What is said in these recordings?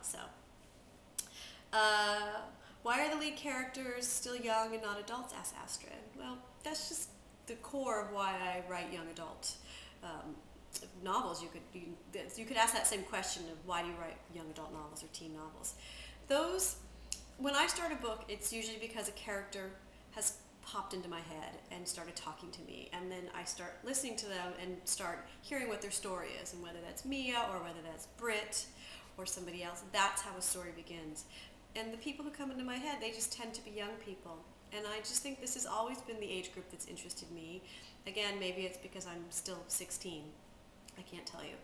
So, why are the lead characters still young and not adults? Asked Astrid. Well, that's just the core of why I write young adult novels. You could ask that same question of why do you write young adult novels or teen novels. Those, when I start a book, it's usually because a character has popped into my head and started talking to me, and then I start listening to them and start hearing what their story is, and whether that's Mia or whether that's Britt or somebody else. That's how a story begins. And the people who come into my head, they just tend to be young people. And I just think this has always been the age group that's interested me. Again, maybe it's because I'm still 16. I can't tell you.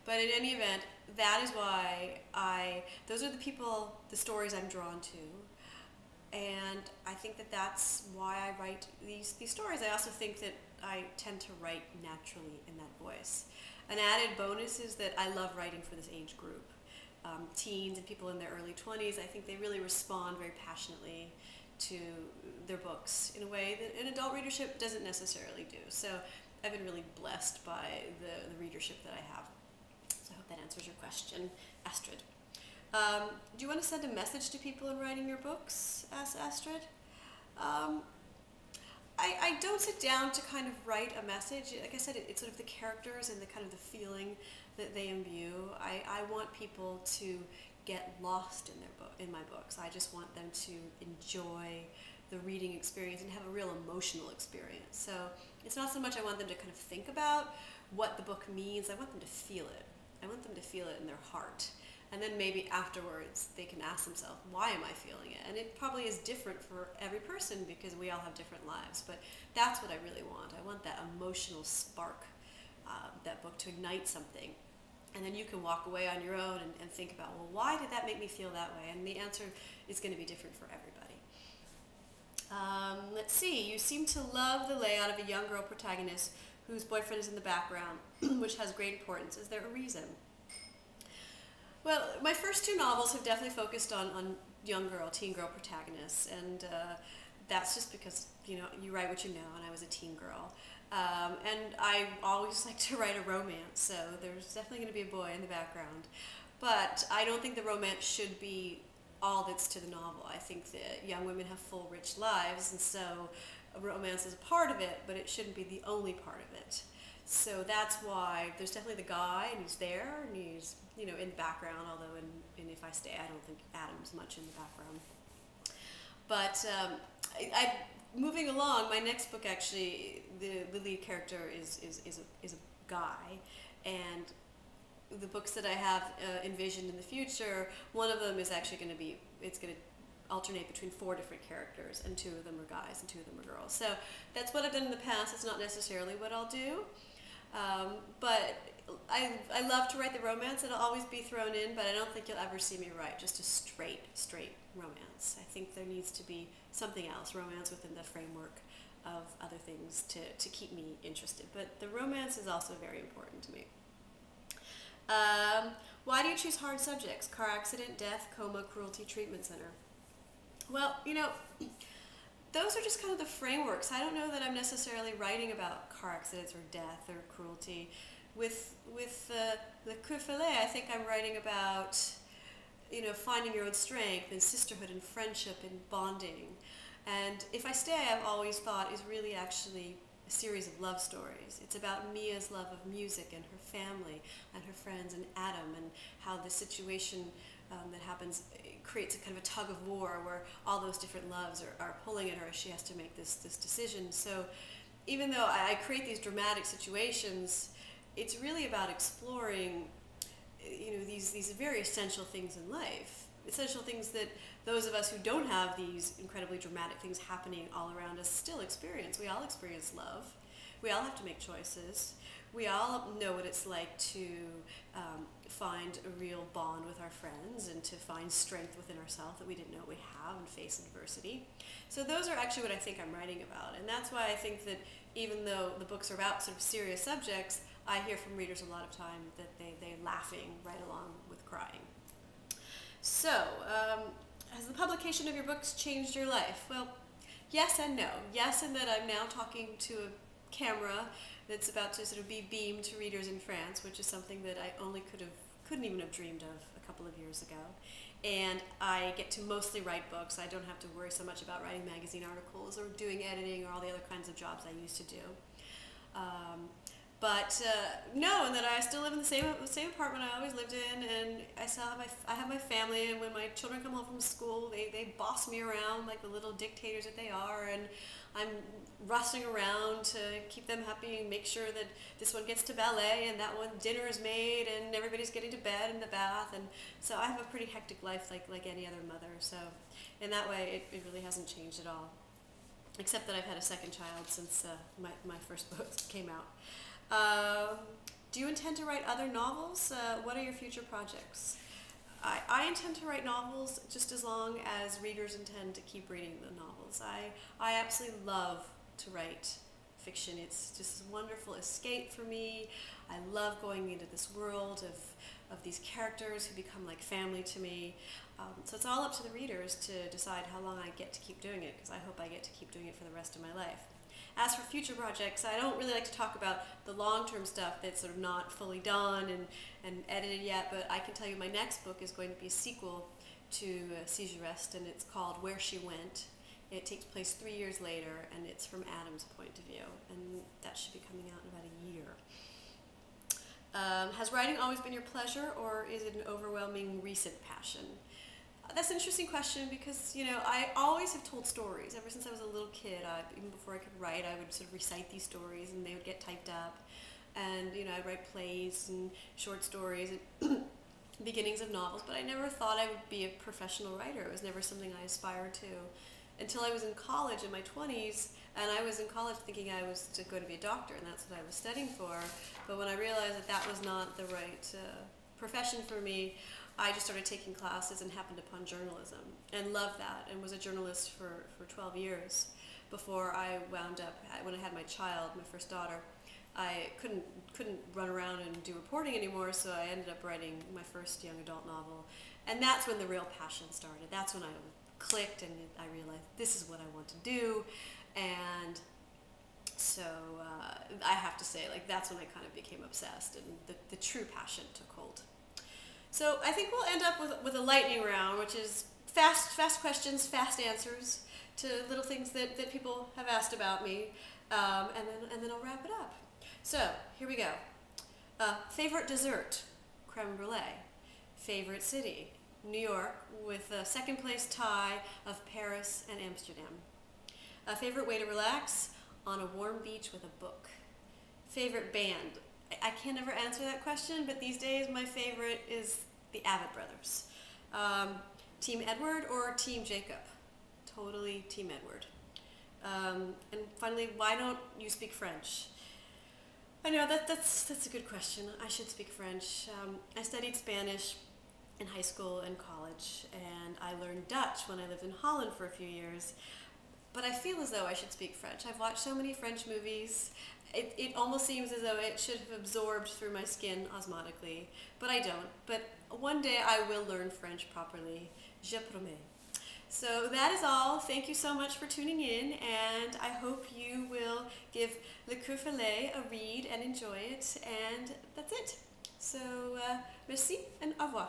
But in any event, that is why those are the people, the stories I'm drawn to. And I think that that's why I write these stories. I also think that I tend to write naturally in that voice. An added bonus is that I love writing for this age group. Teens and people in their early 20s, I think they really respond very passionately to their books in a way that an adult readership doesn't necessarily do. So I've been really blessed by the readership that I have. So I hope that answers your question, Astrid. Do you want to send a message to people in writing your books? Asked Astrid. I don't sit down to kind of write a message. Like I said, it's sort of the characters and the kind of the feeling that they imbue. I want people to get lost in my books. I just want them to enjoy the reading experience and have a real emotional experience. So it's not so much I want them to kind of think about what the book means. I want them to feel it. I want them to feel it in their heart. And then maybe afterwards they can ask themselves, why am I feeling it? And it probably is different for every person because we all have different lives. But that's what I really want. I want that emotional spark, that book to ignite something. And then you can walk away on your own and think about, well, why did that make me feel that way? And the answer is going to be different for everybody. Let's see. You seem to love the layout of a young girl protagonist whose boyfriend is in the background, which has great importance. Is there a reason? Well, my first two novels have definitely focused on young girl, teen girl protagonists, and that's just because, you know, you write what you know, and I was a teen girl. And I always like to write a romance, so there's definitely going to be a boy in the background. But I don't think the romance should be all that's to the novel. I think that young women have full, rich lives, and so romance is a part of it, but it shouldn't be the only part of it. So that's why there's definitely the guy, and he's there, and he's, you know, in the background, although in If I Stay, I don't think Adam's much in the background. But moving along, my next book actually, the lead character is a guy, and the books that I have envisioned in the future, one of them is actually going to be, it's going to alternate between 4 different characters, and 2 of them are guys and 2 of them are girls. So that's what I've done in the past. It's not necessarily what I'll do, but I love to write the romance. It'll always be thrown in, but I don't think you'll ever see me write just a straight romance. I think there needs to be something else, romance within the framework of other things to keep me interested. But the romance is also very important to me. Why do you choose hard subjects? Car accident, death, coma, cruelty, treatment center. Well, you know, those are just kind of the frameworks. I don't know that I'm necessarily writing about car accidents or death or cruelty. With the Queer Filet, I think I'm writing about, you know, finding your own strength and sisterhood and friendship and bonding. And If I Stay, I've always thought is really actually a series of love stories. It's about Mia's love of music and her family and her friends and Adam, and how the situation that happens creates a kind of a tug of war where all those different loves are pulling at her as she has to make this decision. So even though I create these dramatic situations, it's really about exploring, you know, these very essential things in life. Essential things that those of us who don't have these incredibly dramatic things happening all around us still experience. We all experience love. We all have to make choices. We all know what it's like to find a real bond with our friends and to find strength within ourselves that we didn't know we have and face adversity. So those are actually what I think I'm writing about. And that's why I think that even though the books are about sort of serious subjects, I hear from readers a lot of time that they're laughing right along with crying. So, has the publication of your books changed your life? Well, yes and no. Yes, in that I'm now talking to a camera that's about to sort of be beamed to readers in France, which is something that I only couldn't even have dreamed of a couple couple of years ago. And I get to mostly write books. I don't have to worry so much about writing magazine articles or doing editing or all the other kinds of jobs I used to do. No, and that I still live in the same apartment I always lived in, and I have my family. And when my children come home from school, they boss me around like the little dictators that they are, and I'm rustling around to keep them happy and make sure that this one gets to ballet and that one dinner is made and everybody's getting to bed and the bath. And so I have a pretty hectic life like any other mother. So in that way, it really hasn't changed at all, except that I've had a second child since my first book came out. Do you intend to write other novels? What are your future projects? I intend to write novels just as long as readers intend to keep reading the novels. I absolutely love to write fiction. It's just a wonderful escape for me. I love going into this world of these characters who become like family to me. So it's all up to the readers to decide how long I get to keep doing it, because I hope I get to keep doing it for the rest of my life. As for future projects, I don't really like to talk about the long-term stuff that's sort of not fully done and edited yet, but I can tell you my next book is going to be a sequel to Seizurest, and it's called Where She Went. It takes place 3 years later, and it's from Adam's point of view, and that should be coming out in about a year. Has writing always been your pleasure, or is it an overwhelming recent passion? That's an interesting question, because, you know, I always have told stories. Ever since I was a little kid, even before I could write, I would sort of recite these stories and they would get typed up. And, you know, I'd write plays and short stories and beginnings of novels, but I never thought I would be a professional writer. It was never something I aspired to until I was in college in my 20s, and I was in college thinking I was going to be a doctor, and that's what I was studying for. But when I realized that that was not the right profession for me, I just started taking classes and happened upon journalism and loved that, and was a journalist for 12 years before I wound up, when I had my child, my first daughter, I couldn't run around and do reporting anymore, so I ended up writing my first young adult novel. And that's when the real passion started. That's when I clicked and I realized this is what I want to do. And so I have to say, like, that's when I kind of became obsessed and the true passion took hold. So I think we'll end up with a lightning round, which is fast questions, fast answers to little things that people have asked about me, and then I'll wrap it up. So here we go. Favorite dessert, creme brulee. Favorite city, New York, with a second place tie of Paris and Amsterdam. Favorite way to relax, on a warm beach with a book. Favorite band. I can never answer that question, but these days my favorite is the Avett Brothers. Team Edward or Team Jacob? Totally Team Edward. And finally, why don't you speak French? I know that's a good question. I should speak French. I studied Spanish in high school and college, and I learned Dutch when I lived in Holland for a few years. But I feel as though I should speak French. I've watched so many French movies. It almost seems as though it should have absorbed through my skin osmotically, but I don't. But one day I will learn French properly. Je promets. So that is all. Thank you so much for tuning in, and I hope you will give Le Coeur Follet a read and enjoy it, and that's it. So, merci and au revoir.